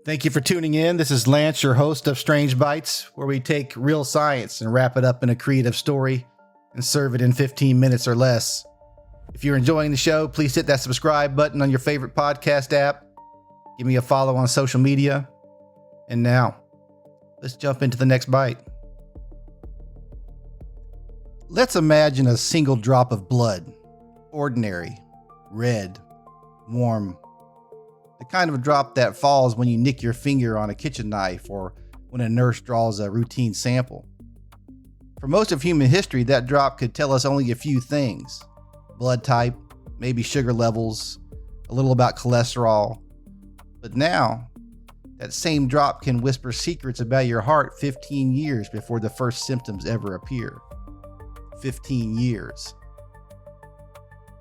Thank you for tuning in. This is Lance, your host of Strange Bites, where we take real science and wrap it up in a creative story and serve it in 15 minutes or less. If you're enjoying the show, please hit that subscribe button on your favorite podcast app. Give me a follow on social media. And now, let's jump into the next bite. Let's imagine a single drop of blood. Ordinary, red, warm. The kind of drop that falls when you nick your finger on a kitchen knife or when a nurse draws a routine sample. For most of human history, that drop could tell us only a few things. Blood type, maybe sugar levels, a little about cholesterol. But now, that same drop can whisper secrets about your heart 15 years before the first symptoms ever appear. 15 years.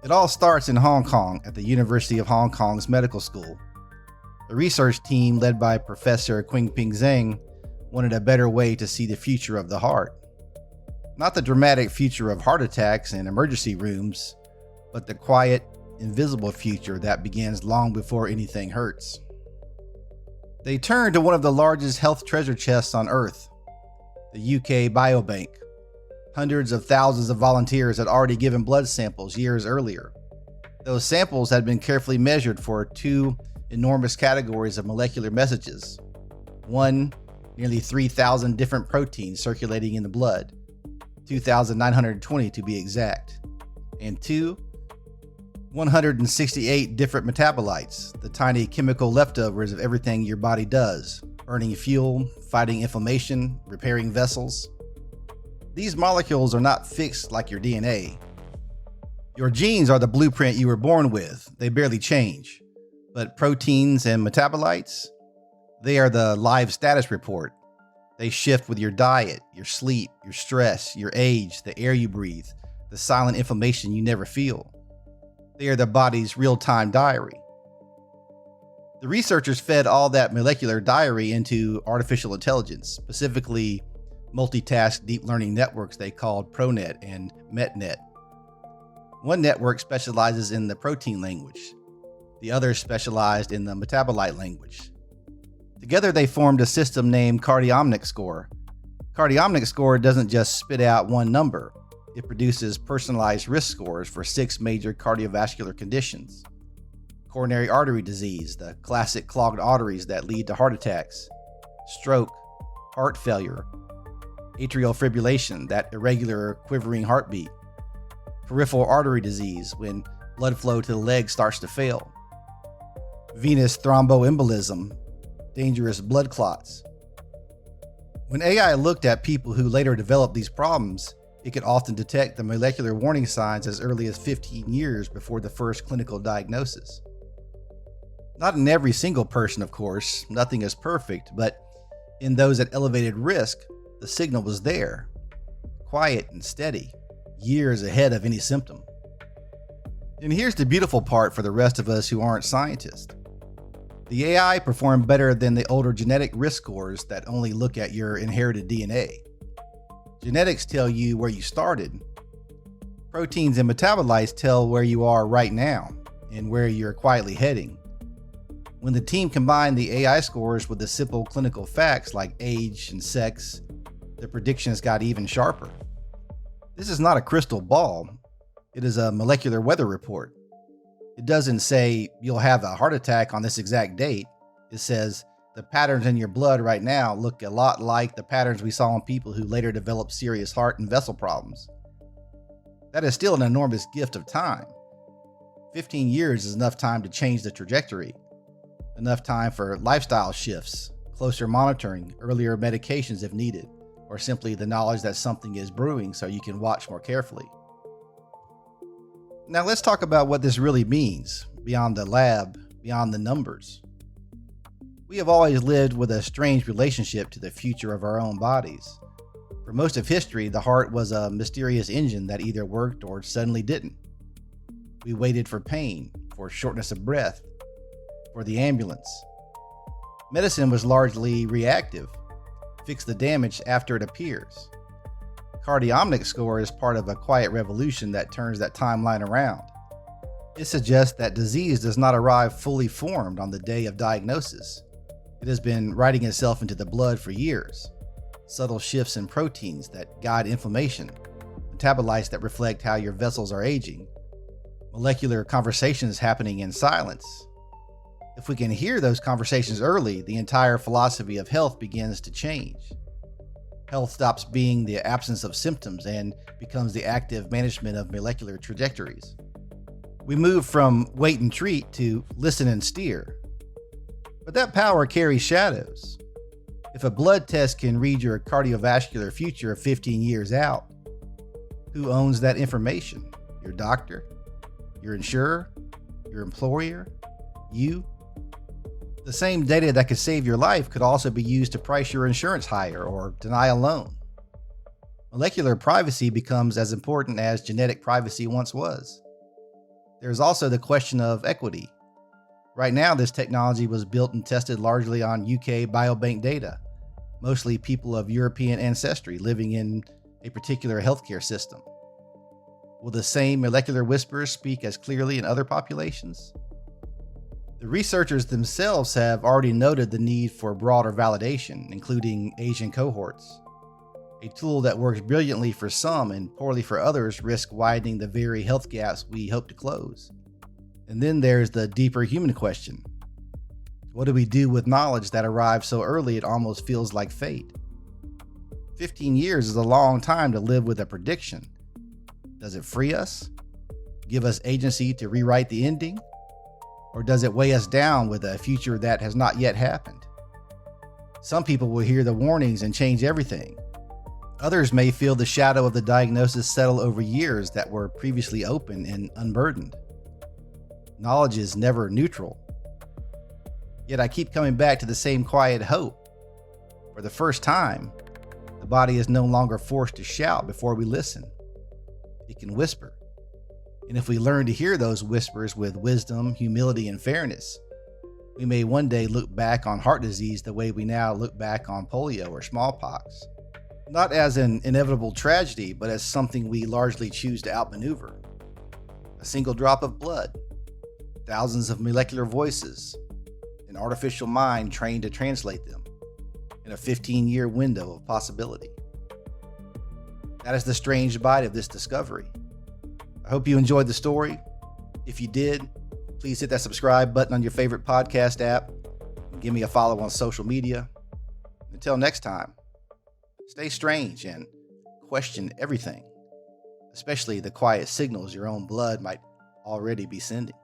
It all starts in Hong Kong at the University of Hong Kong's medical school. The research team, led by Professor Qingping Zheng, wanted a better way to see the future of the heart. Not the dramatic future of heart attacks and emergency rooms, but the quiet, invisible future that begins long before anything hurts. They turned to one of the largest health treasure chests on Earth, the UK Biobank. Hundreds of thousands of volunteers had already given blood samples years earlier. Those samples had been carefully measured for two enormous categories of molecular messages. One, nearly 3,000 different proteins circulating in the blood, 2,920 to be exact. And two, 168 different metabolites, the tiny chemical leftovers of everything your body does, burning fuel, fighting inflammation, repairing vessels. These molecules are not fixed like your DNA. Your genes are the blueprint you were born with. They barely change. But proteins and metabolites, they are the live status report. They shift with your diet, your sleep, your stress, your age, the air you breathe, the silent inflammation you never feel. They are the body's real-time diary. The researchers fed all that molecular diary into artificial intelligence, specifically multitask deep learning networks they called ProNet and MetNet. One network specializes in the protein language. The other specialized in the metabolite language. Together they formed a system named Cardiomnic Score. Cardiomnic Score doesn't just spit out one number. It produces personalized risk scores for 6 major cardiovascular conditions. Coronary artery disease, the classic clogged arteries that lead to heart attacks. Stroke, heart failure. Atrial fibrillation, that irregular quivering heartbeat. Peripheral artery disease, when blood flow to the leg starts to fail. Venous thromboembolism, dangerous blood clots. When AI looked at people who later developed these problems, it could often detect the molecular warning signs as early as 15 years before the first clinical diagnosis. Not in every single person, of course, nothing is perfect, but in those at elevated risk, the signal was there, quiet and steady, years ahead of any symptom. And here's the beautiful part for the rest of us who aren't scientists. The AI performed better than the older genetic risk scores that only look at your inherited DNA. Genetics tell you where you started. Proteins and metabolites tell where you are right now and where you're quietly heading. When the team combined the AI scores with the simple clinical facts like age and sex, the predictions got even sharper. This is not a crystal ball. It is a molecular weather report. It doesn't say you'll have a heart attack on this exact date. It says the patterns in your blood right now look a lot like the patterns we saw in people who later developed serious heart and vessel problems. That is still an enormous gift of time. 15 years is enough time to change the trajectory. Enough time for lifestyle shifts, closer monitoring, earlier medications if needed, or simply the knowledge that something is brewing so you can watch more carefully. Now let's talk about what this really means, beyond the lab, beyond the numbers. We have always lived with a strange relationship to the future of our own bodies. For most of history, the heart was a mysterious engine that either worked or suddenly didn't. We waited for pain, for shortness of breath, for the ambulance. Medicine was largely reactive. Fix the damage after it appears. Cardiomnic score is part of a quiet revolution that turns that timeline around. It suggests that disease does not arrive fully formed on the day of diagnosis. It has been writing itself into the blood for years. Subtle shifts in proteins that guide inflammation, metabolites that reflect how your vessels are aging, molecular conversations happening in silence. If we can hear those conversations early, the entire philosophy of health begins to change. Health stops being the absence of symptoms and becomes the active management of molecular trajectories. We move from wait and treat to listen and steer. But that power carries shadows. If a blood test can read your cardiovascular future 15 years out, who owns that information? Your doctor? Your insurer? Your employer? You? The same data that could save your life could also be used to price your insurance higher or deny a loan. Molecular privacy becomes as important as genetic privacy once was. There's also the question of equity. Right now, this technology was built and tested largely on UK biobank data, mostly people of European ancestry living in a particular healthcare system. Will the same molecular whispers speak as clearly in other populations? The researchers themselves have already noted the need for broader validation, including Asian cohorts. A tool that works brilliantly for some and poorly for others risks widening the very health gaps we hope to close. And then there's the deeper human question. What do we do with knowledge that arrives so early it almost feels like fate? 15 years is a long time to live with a prediction. Does it free us? Give us agency to rewrite the ending? Or does it weigh us down with a future that has not yet happened? Some people will hear the warnings and change everything. Others may feel the shadow of the diagnosis settle over years that were previously open and unburdened. Knowledge is never neutral. Yet I keep coming back to the same quiet hope. For the first time, the body is no longer forced to shout before we listen. It can whisper. And if we learn to hear those whispers with wisdom, humility, and fairness, we may one day look back on heart disease the way we now look back on polio or smallpox. Not as an inevitable tragedy, but as something we largely choose to outmaneuver. A single drop of blood, thousands of molecular voices, an artificial mind trained to translate them, in a 15-year window of possibility. That is the strange bite of this discovery. I hope you enjoyed the story. If you did, please hit that subscribe button on your favorite podcast app and give me a follow on social media. Until next time, stay strange and question everything, especially the quiet signals your own blood might already be sending.